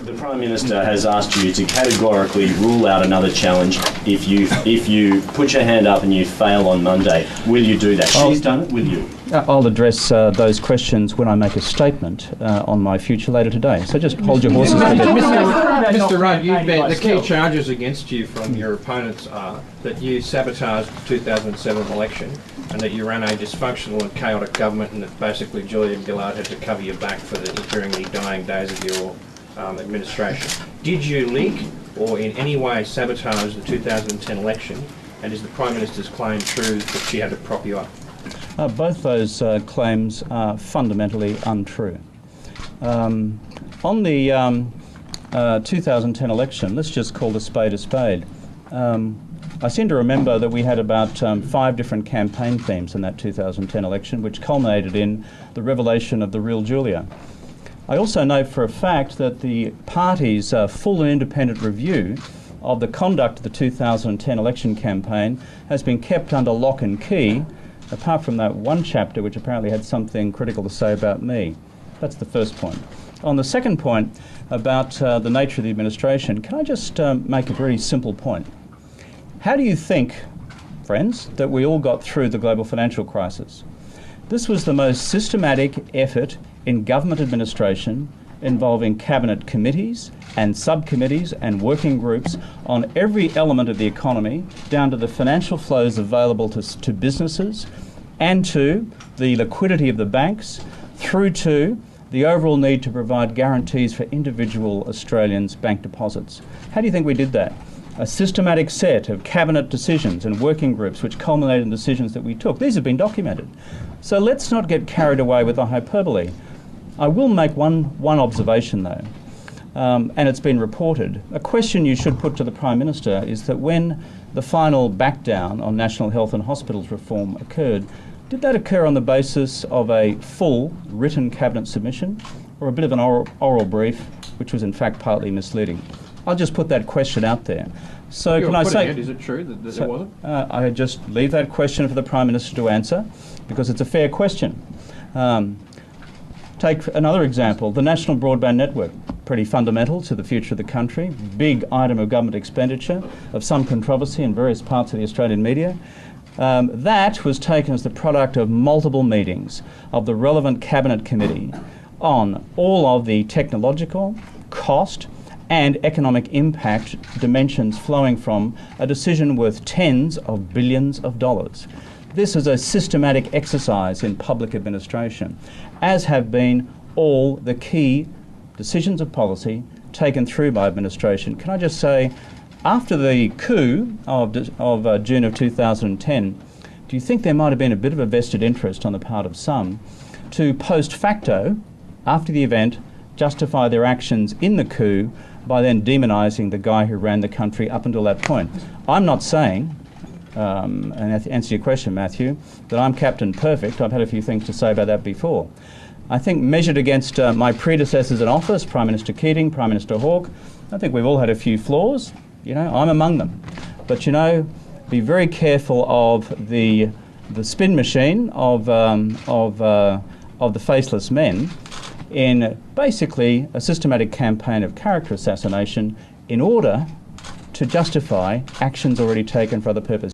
The Prime Minister has asked you to categorically rule out another challenge if you put your hand up and you fail on Monday. Will you do that? She's done it. Will you? I'll address those questions when I make a statement on my future later today. So just hold your horses for a bit. Mr. Rudd, the key charges against you from your opponents are that you sabotaged the 2007 election and that you ran a dysfunctional and chaotic government, and that basically Julia Gillard had to cover your back during the dying days of your administration. Did you leak or in any way sabotage the 2010 election, and is the Prime Minister's claim true that she had to prop you up? Both those claims are fundamentally untrue. On the 2010 election, let's just call the spade a spade. I seem to remember that we had about 5 different campaign themes in that 2010 election, which culminated in the revelation of the real Julia. I also know for a fact that the party's full and independent review of the conduct of the 2010 election campaign has been kept under lock and key, apart from that one chapter which apparently had something critical to say about me. That's the first point. On the second point about the nature of the administration, can I just make a very simple point? How do you think, friends, that we all got through the global financial crisis? This was the most systematic effort in government administration involving cabinet committees and subcommittees and working groups on every element of the economy, down to the financial flows available to businesses and to the liquidity of the banks, through to the overall need to provide guarantees for individual Australians' bank deposits. How do you think we did that? A systematic set of cabinet decisions and working groups which culminated in decisions that we took. These have been documented. So let's not get carried away with the hyperbole. I will make one observation though, and it's been reported. A question you should put to the Prime Minister is that when the final back down on national health and hospitals reform occurred, did that occur on the basis of a full written cabinet submission or a bit of an oral brief, which was in fact partly misleading? I'll just put that question out there. So can I say, is it true that it wasn't? I just leave that question for the Prime Minister to answer because it's a fair question. Take another example, the National Broadband Network, pretty fundamental to the future of the country, big item of government expenditure of some controversy in various parts of the Australian media. That was taken as the product of multiple meetings of the relevant Cabinet Committee on all of the technological, cost and economic impact dimensions flowing from a decision worth tens of billions of dollars. This is a systematic exercise in public administration, as have been all the key decisions of policy taken through by administration. Can I just say, after the coup of June of 2010, do you think there might have been a bit of a vested interest on the part of some to post facto, after the event, justify their actions in the coup by then demonising the guy who ran the country up until that point? I'm not saying, and to answer your question, Matthew, that I'm Captain Perfect. I've had a few things to say about that before. I think measured against my predecessors in office, Prime Minister Keating, Prime Minister Hawke, I think we've all had a few flaws. You know, I'm among them. But, you know, be very careful of the spin machine of the faceless men in basically a systematic campaign of character assassination in order to justify actions already taken for other purposes.